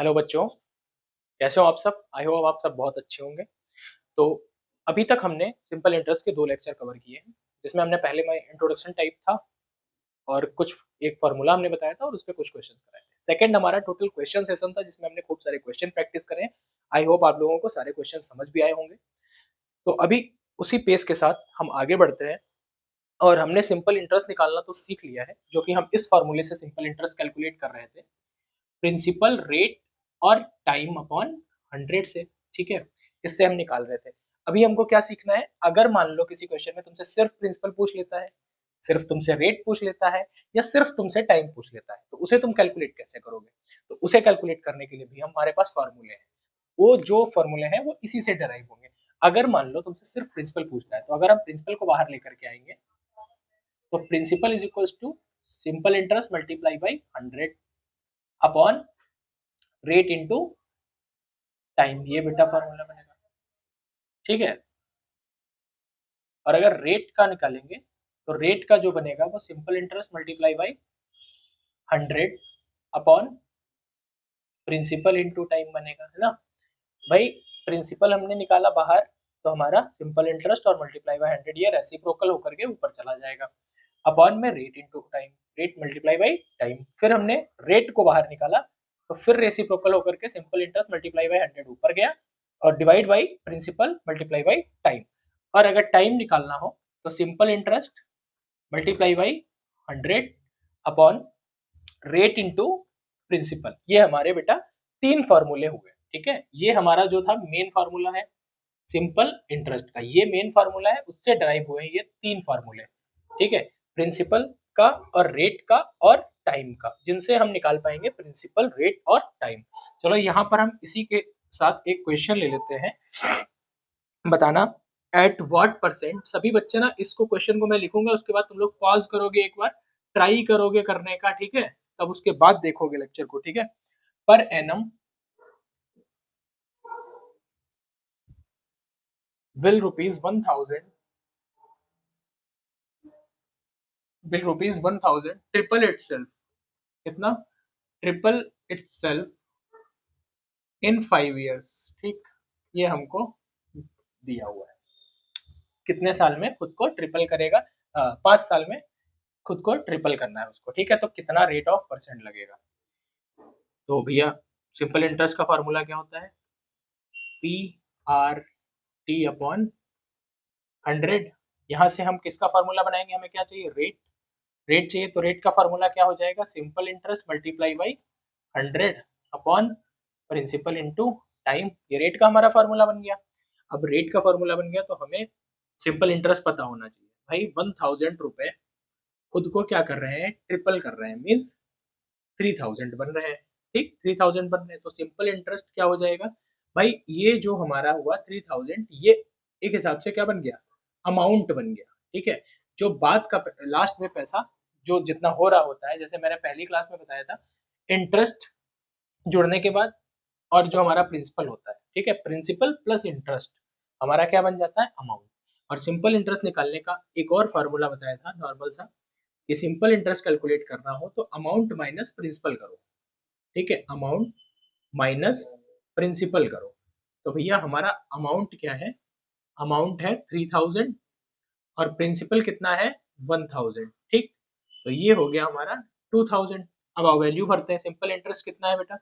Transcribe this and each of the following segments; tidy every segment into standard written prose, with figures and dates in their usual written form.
Hello बच्चों, कैसे हो आप सब? आई होप आप सब बहुत अच्छे होंगे। तो अभी तक हमने सिंपल इंटरेस्ट के 2 लेक्चर कवर किए हैं, जिसमें हमने पहले में इंट्रोडक्शन टाइप था और कुछ एक फार्मूला हमने बताया था और उसपे कुछ क्वेश्चंस कराए थे। सेकंड हमारा टोटल क्वेश्चन सेशन था, जिसमें हमने खूब सारे क्वेश्चन प्रैक्टिस करे। आई होप आप लोगों को सारे क्वेश्चन समझ भी आए होंगे। तो अभी उसी पेस के साथ हम आगे बढ़ते हैं और हमने सिंपल इंटरेस्ट निकालना तो सीख लिया है, जो कि हम इस फार्मूले से सिंपल इंटरेस्ट कैलकुलेट कर रहे थे, प्रिंसिपल रेट और टाइम अपॉन 100 से। ठीक है, इससे हम निकाल रहे थे। अभी हमको क्या सीखना है, अगर मान लो किसी क्वेश्चन में तुमसे सिर्फ प्रिंसिपल पूछ लेता है, सिर्फ तुमसे रेट पूछ लेता है, या सिर्फ तुमसे टाइम पूछ लेता है, तो उसे तुम कैलकुलेट कैसे करोगे? तो उसे कैलकुलेट करने के लिए भी हमारे पास फॉर्मूले हैं। वो जो फॉर्मूले हैं वो इसी से डराइव होंगे। अगर मान लो तुमसे सिर्फ प्रिंसिपल पूछता है, तो अगर हम प्रिंसिपल को बाहर लेकर के आएंगे, तो principal is equal to simple interest multiply by 100 upon rate into time. ये बेटा फॉर्मूला बनेगा। ठीक है, और अगर रेट का निकालेंगे, तो रेट का जो बनेगा वो simple interest multiply by 100 upon principal into time बनेगा, है ना भाई? प्रिंसिपल हमने निकाला बाहर, तो हमारा सिंपल इंटरेस्ट और मल्टीप्लाई बाई 100 ये रेसिप्रोकल होकर के ऊपर चला जाएगा। अपॉन में rate into time, rate multiply by time. फिर हमने रेट को बाहर निकाला, तो फिर रेसिप्रोकल होकर के सिंपल इंटरेस्ट मल्टीप्लाई बाई 100 ऊपर गया और divide by principal multiply by time. और अगर टाइम निकालना हो, तो simple interest multiply by 100 upon rate into principal. ये हमारे बेटा 3 फॉर्मूले हुए। ठीक है, ये हमारा जो था मेन फार्मूला है सिंपल इंटरेस्ट का, ये मेन फार्मूला है, उससे ड्राइव हुए ये 3 फार्मूले। ठीक है, प्रिंसिपल का और रेट का और टाइम का, जिनसे हम निकाल पाएंगे प्रिंसिपल, रेट और टाइम। चलो यहाँ पर हम इसी के साथ एक क्वेश्चन ले लेते हैं। बताना एट व्हाट परसेंट, सभी बच्चे ना इसको क्वेश्चन को मैं लिखूंगा, उसके बाद तुम लोग पॉज करोगे, एक बार ट्राई करोगे करने का। ठीक है, तब उसके बाद देखोगे लेक्चर को। ठीक है, per annum will rupees 1000 will rupees 1000 triple itself, कितना? Triple itself in 5 years। ठीक, ये हमको दिया हुआ है, कितने साल में खुद को ट्रिपल करेगा? 5 साल में खुद को ट्रिपल करना है उसको। ठीक है, तो कितना रेट ऑफ परसेंट लगेगा? तो भैया सिंपल इंटरेस्ट का फॉर्मूला क्या होता है? P R T upon 100। यहाँ से हम किसका फॉर्मूला बनाएंगे? हमें क्या चाहिए? रेट। रेट चाहिए, तो रेट का फॉर्मूला क्या हो जाएगा? Simple interest multiply by 100 upon principal into time. ये रेट का हमारा फॉर्मूला बन गया। अब रेट का फॉर्मूला बन गया, तो हमें सिंपल इंटरेस्ट पता होना चाहिए। भाई 1000 रुपए खुद को क्या कर रहे हैं? ट्रिपल कर रहे हैं, मीन्स 3000 बन रहे हैं। ठीक, 3000 बन रहे हैं, तो सिंपल इंटरेस्ट क्या हो जाएगा भाई? ये जो हमारा हुआ 3000, ये एक हिसाब से क्या बन गया? अमाउंट बन गया। ठीक है, जो बाद का लास्ट में पैसा जो जितना हो रहा होता है, जैसे मैंने पहली क्लास में बताया था, इंटरेस्ट जुड़ने के बाद और जो हमारा प्रिंसिपल होता है, ठीक है, प्रिंसिपल प्लस इंटरेस्ट हमारा क्या बन जाता है? अमाउंट। और सिंपल इंटरेस्ट निकालने का एक और फार्मूला बताया था नॉर्मल सा, कि सिंपल इंटरेस्ट कैलकुलेट करना हो तो अमाउंट माइनस प्रिंसिपल करो। ठीक है, अमाउंट माइनस प्रिंसिपल करो। तो भैया हमारा अमाउंट क्या है? अमाउंट है 3000 और प्रिंसिपल कितना है? 1000। ठीक, तो ये हो गया हमारा 2000। अब वैल्यू भरते हैं। सिंपल इंटरेस्ट कितना है बेटा?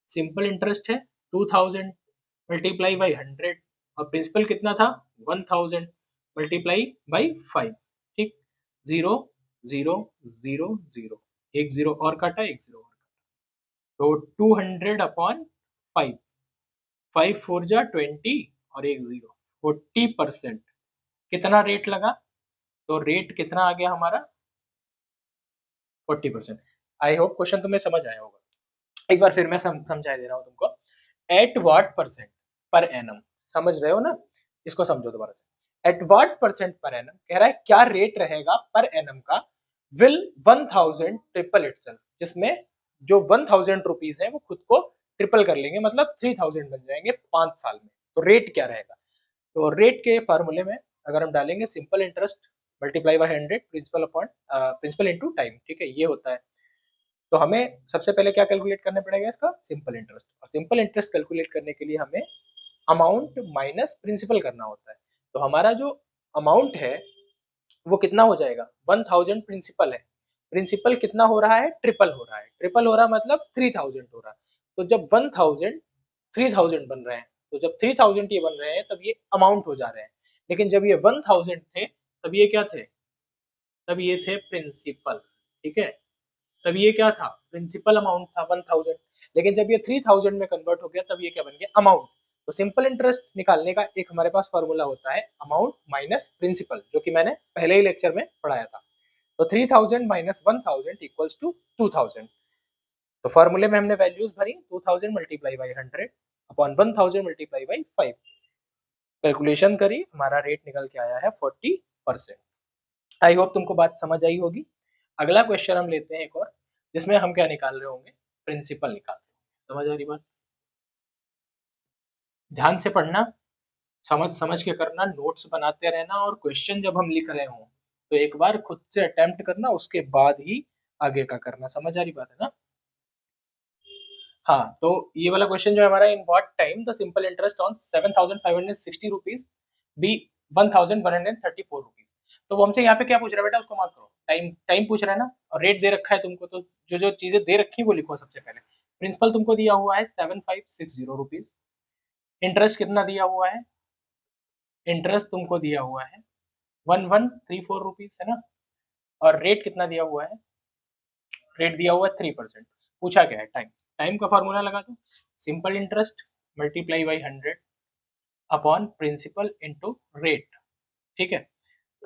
सिंपल इंटरेस्ट है 2000 मल्टीप्लाई बाई 100 और प्रिंसिपल कितना था? 1000 मल्टीप्लाई बाई 5। ठीक, 0 0 0 0, एक जीरो और काटा, एक जीरो और काटा, तो 200 अपॉन 5, 5 4 जा 20 और एक जीरो, 40%। कितना रेट लगा? तो रेट कितना आ गया हमारा? 40%। आई होप क्वेश्चन तुम्हें समझ आया होगा। एक बार फिर मैं समझा दे रहा हूँ तुमको। At what percent per annum, समझ रहे हो ना? इसको समझो दोबारा से। At what percent per annum कह रहा है क्या रेट रहेगा पर एनम का, विल 1000 ट्रिपल इटसेल्फ, जिसमें जो 1000 रुपीज है वो खुद को ट्रिपल कर लेंगे, मतलब 3000 बन जाएंगे 5 साल में। तो रेट क्या रहेगा? तो रेट के फार्मूले में अगर हम डालेंगे simple interest multiply by 100 principal upon principal into time. ठीक है, ये होता है। तो हमें सबसे पहले क्या कैलकुलेट करना पड़ेगा, इसका सिंपल इंटरेस्ट। और सिंपल इंटरेस्ट कैलकुलेट करने के लिए हमें अमाउंट माइनस प्रिंसिपल करना होता है। तो हमारा जो अमाउंट है वो कितना हो जाएगा, 1000 प्रिंसिपल है, प्रिंसिपल कितना हो रहा है, ट्रिपल हो रहा है, ट्रिपल हो रहा है मतलब 3000 हो रहा है। तो जब 1000 3000 बन रहे हैं, तो जब 3000 ये बन रहे हैं तब ये अमाउंट हो जा रहे हैं। लेकिन जब ये 1000 थे तब ये क्या थे, तब ये थे प्रिंसिपल। ठीक है, तब ये क्या था, प्रिंसिपल अमाउंट था 1000। लेकिन जब ये 3000 में कन्वर्ट हो गया तब ये क्या बन गया, अमाउंट। तो सिंपल इंटरेस्ट निकालने का एक हमारे पास फॉर्मूला होता है, अमाउंट माइनस प्रिंसिपल, जो कि मैंने पहले ही लेक्चर में पढ़ाया था। तो 3000 माइनस 1000 इक्वल्स टू 2000। तो फॉर्मूले में हमने वैल्यूज भरी, 2000 multiply by 100 upon 1000 multiply by 5, calculation करी, हमारा रेट निकल के आया है 40%। आई होप तुमको बात समझ आई होगी। अगला क्वेश्चन हम लेते हैं एक और, जिसमें हम क्या निकाल रहे होंगे, प्रिंसिपल निकाल रहे होंगे। समझ आ रही बात, ध्यान से पढ़ना, समझ समझ के करना, नोट्स बनाते रहना, और क्वेश्चन जब हम लिख रहे हो तो एक बार खुद से अटेम्प्ट करना, उसके बाद ही आगे का करना। समझ आ रही बात है ना। हाँ, तो ये वाला क्वेश्चन जो है हमारा, in what time the simple interest on 7560 rupees be 1134 rupees. तो वो हमसे यहाँ पे क्या पूछ रहा है बेटा, उसको मार्क करो, टाइम टाइम पूछ रहा है ना, और रेट दे रखा है तुमको, तो जो जो चीजें दे रखी है वो लिखो सबसे पहले। प्रिंसिपल तुमको दिया हुआ है 7560 रुपीज, इंटरेस्ट कितना दिया हुआ है, इंटरेस्ट तुमको दिया हुआ है 1134 रुपीज है ना, और रेट कितना दिया हुआ है, रेट दिया हुआ है 3%। पूछा क्या है, टाइम। टाइम का फॉर्मूला लगा दो, simple interest multiply by 100 upon principal into rate. ठीक है,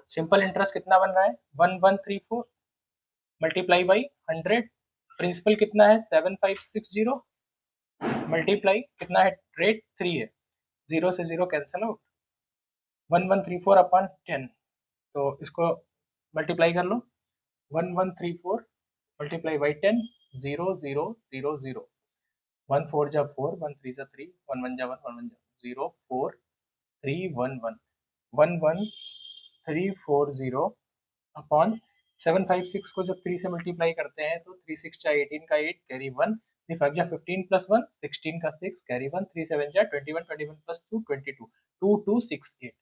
सिंपल इंटरेस्ट कितना बन रहा है, 1134 मल्टीप्लाई बाई 100, प्रिंसिपल कितना है 7560 मल्टीप्लाई कितना है, रेट 3 है, 0 से 0 कैंसिल आउट, 1134 अपॉन 10, तो इसको मल्टीप्लाई कर लो, 1134 मल्टीप्लाई बाई 10, 0 0 0 0, 1 4 जा 4, 1 3 जा 3, 1 1 जा 1, 1 1 जा 0 4 3 1 1, 1 1 3 4 0 अपॉन 756 को जब 3 से मल्टीप्लाई करते हैं तो 3 6 जा 18 का 8 कैरी 1, 3 5 जा 15 प्लस 1 16 का 6 कैरी 1, 3 7 जा 21 21 प्लस 2 22 2268।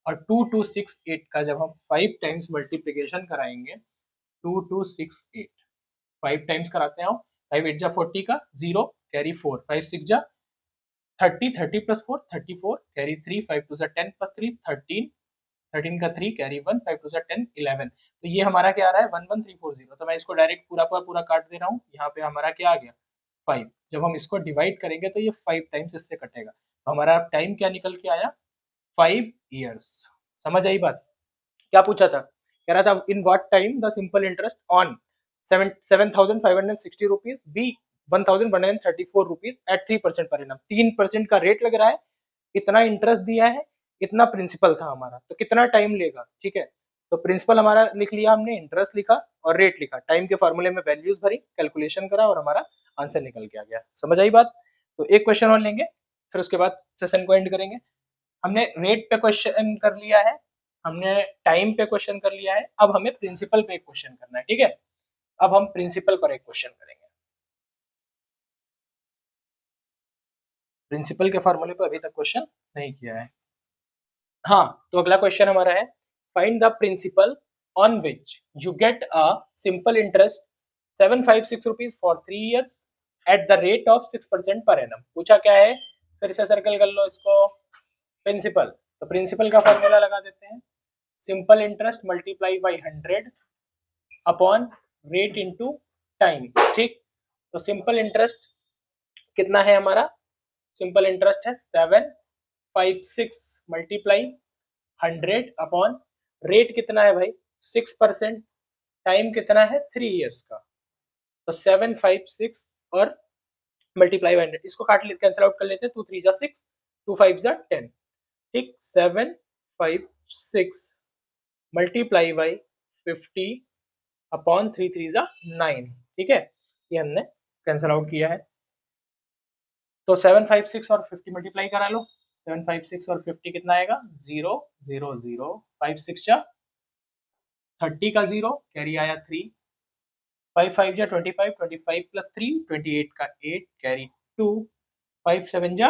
और 2268 का जब हम 5 टाइम्स मल्टीप्लिकेशन कराएंगे, 2268 5 टाइम्स कराते हैं हम, 5 8 जा 40 का 0 कैरी 4, 5 6 जा 30, 30 प्लस 4 34 कैरी 3, 5 2 जा 10 प्लस 3 13, 13 का 3 कैरी 1, 5 2 जा 10 11। तो ये हमारा क्या आ रहा है 11340। तो मैं इसको डायरेक्ट पूरा पूरा पूरा काट दे रहा हूँ, यहाँ पे हमारा क्या आ गया 5। जब हम इसको डिवाइड करेंगे तो ये 5 टाइम्स इससे कटेगा, तो हमारा टाइम क्या निकल के आया 5 ईयर्स। समझ आई बात, क्या पूछा था, कह रहा था in what time the simple interest on 7560 rupees be 1134 rupees at 3% पर एनम, 3% का रेट लग रहा है, इतना इंटरेस्ट दिया है, इतना प्रिंसिपल था हमारा, तो कितना टाइम लेगा। ठीक है, तो प्रिंसिपल हमारा लिख लिया हमने, इंटरेस्ट लिखा और रेट लिखा, टाइम के फॉर्मूले में वैल्यूज भरी, कैलकुलेशन करा और हमारा आंसर निकल के आ गया। समझ आई बात। तो एक क्वेश्चन और लेंगे, फिर उसके बाद सेशन को एंड करेंगे। हमने रेट पे क्वेश्चन कर लिया है, हमने टाइम पे क्वेश्चन कर लिया है, अब हमें प्रिंसिपल पे एक क्वेश्चन करना है। ठीक है, अब हम प्रिंसिपल पर एक क्वेश्चन करेंगे। प्रिंसिपल के फॉर्मूले पर अभी तक क्वेश्चन नहीं किया है। हाँ, तो अगला क्वेश्चन हमारा है, find the principal on which you get a simple interest 756 rupees for 3 years at the rate of 6% per annum. पूछा क्या है, फिर से सर्कल कर लो इसको, प्रिंसिपल। तो प्रिंसिपल का फॉर्मूला लगा देते हैं, simple interest multiply by 100 upon rate into time. ठीक, तो सिंपल इंटरेस्ट कितना है हमारा, सिंपल इंटरेस्ट है 756 मल्टीप्लाई 100 अपॉन रेट कितना है भाई 6%, टाइम कितना है 3 इयर्स का, तो 756 और मल्टीप्लाई बाई 100, इसको काट कैंसिल आउट कर लेते हैं, 2 3 जा 6 2 5 जा 10। ठीक, 756 मल्टीप्लाई बाई 50 अपॉन 3 3 जा 9। ठीक है, ये हमने कैंसिल आउट किया है, तो 756 और 50 मल्टीप्लाई करा लो, 756 और 50 कितना आएगा 0 0 0, 5 6 जा 30 का 0 कैरी आया 3, 5 5 जा 25, 25 प्लस 3 28 का 8 कैरी 2, 5 7 जा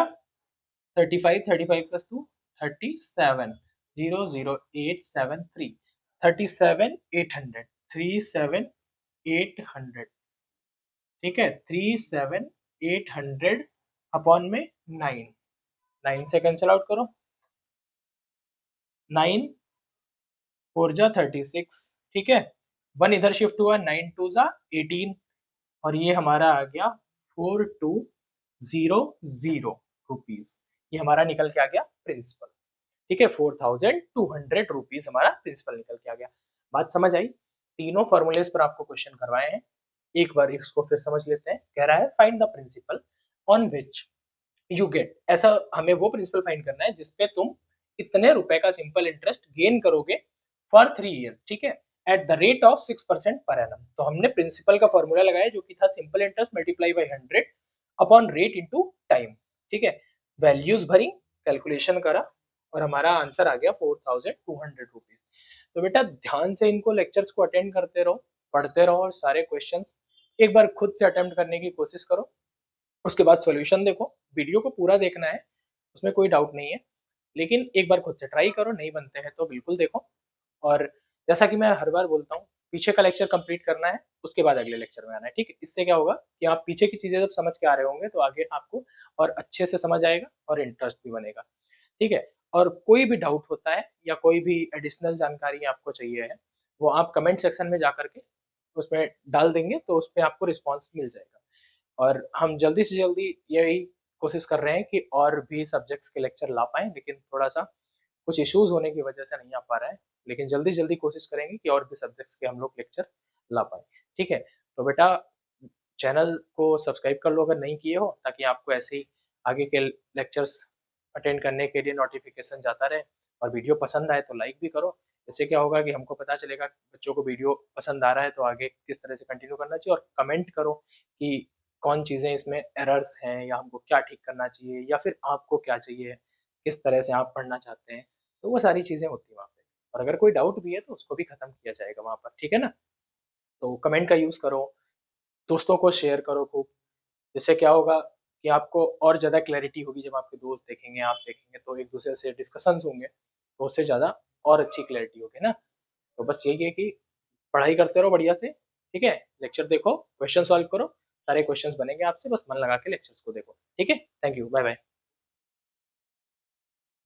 35, 35 प्लस 2 37, 0 0 8 7 3, 37 800, 37 800, ठीक है, 37 800 अपॉन में 9, 9 से कैंसिल आउट करो, 9 4 जा 36, ठीक है, 1 इधर शिफ्ट हुआ, 9 2 जा 18, और ये हमारा आ गया 4200 रुपीज, ये हमारा निकल के आ गया प्रिंसिपल, ठीक है, 4200 रुपीज हमारा प्रिंसिपल निकल के आ गया। बात समझ आई? तीनों फॉर्मूलेज पर आपको क्वेश्चन करवाए हैं, एक बार इसको फिर समझ लेते हैं। कह रहा है find the principal on which you get, ऐसा हमें वो प्रिंसिपल फाइंड करना है जिसपे तुम इतने रुपए का सिंपल इंटरेस्ट गेन करोगे फॉर 3 ईयर्स, ठीक है, at the rate of 6% per annum. तो हमने प्रिंसिपल का फॉर्मूला लगाया जो कि था simple interest multiply by 100 upon rate into time, ठीक है, वैल्यूज भरी, कैलकुलेशन करा और हमारा आंसर आ गया 4200 रुपीज। तो बेटा ध्यान से इनको लेक्चर्स को अटेंड करते रहो, पढ़ते रहो और सारे क्वेश्चंस एक बार खुद से अटेम्प्ट करने की कोशिश करो, उसके बाद सॉल्यूशन देखो, वीडियो को पूरा देखना है, उसमें कोई डाउट नहीं है, लेकिन एक बार खुद से ट्राई करो, नहीं बनते हैं तो बिल्कुल देखो। और जैसा कि मैं हर बार बोलता हूँ, पीछे का लेक्चर कंप्लीट करना है, उसके बाद अगले लेक्चर में आना है, ठीक है, इससे क्या होगा कि आप पीछे की चीजें जब समझ के आ रहे होंगे तो आगे आपको और अच्छे से समझ आएगा और इंटरेस्ट भी बनेगा, ठीक है। और कोई भी डाउट होता है या कोई भी एडिशनल जानकारी आपको चाहिए है, वो आप कमेंट सेक्शन में जा करके उसमें डाल देंगे तो उस पर आपको रिस्पॉन्स मिल जाएगा। और हम जल्दी से जल्दी यही कोशिश कर रहे हैं कि और भी सब्जेक्ट्स के लेक्चर ला पाएँ, लेकिन थोड़ा सा कुछ इश्यूज होने की वजह से नहीं आ पा रहा है, लेकिन जल्दी जल्दी कोशिश करेंगे कि और भी सब्जेक्ट्स के हम लोग लेक्चर ला पाए, ठीक है। तो बेटा चैनल को सब्सक्राइब कर लो अगर नहीं किए हो, ताकि आपको ऐसे ही आगे के लेक्चर्स अटेंड करने के लिए नोटिफिकेशन जाता रहे, और वीडियो पसंद आए तो लाइक भी करो। इससे क्या होगा कि हमको पता चलेगा बच्चों को वीडियो पसंद आ रहा है तो आगे किस तरह से कंटिन्यू करना चाहिए, और कमेंट करो कि कौन चीज़ें इसमें एरर्स हैं या हमको क्या ठीक करना चाहिए, या फिर आपको क्या चाहिए, किस तरह से आप पढ़ना चाहते हैं, तो वो सारी चीज़ें होती हैं वहाँ पे। और अगर कोई डाउट भी है तो उसको भी खत्म किया जाएगा वहाँ पर, ठीक है ना। तो कमेंट का यूज़ करो, दोस्तों को शेयर करो खूब, जिससे क्या होगा कि आपको और ज़्यादा क्लैरिटी होगी, जब आपके दोस्त देखेंगे, आप देखेंगे, तो एक दूसरे से डिस्कशंस होंगे तो उससे ज़्यादा और अच्छी क्लैरिटी होगी ना। तो बस यही है कि पढ़ाई करते रहो बढ़िया से, ठीक है, लेक्चर देखो, क्वेश्चन सॉल्व करो, सारे क्वेश्चंस बनेंगे आपसे, बस मन लगा के लेक्चर्स को देखो, ठीक है। Thank you, bye bye.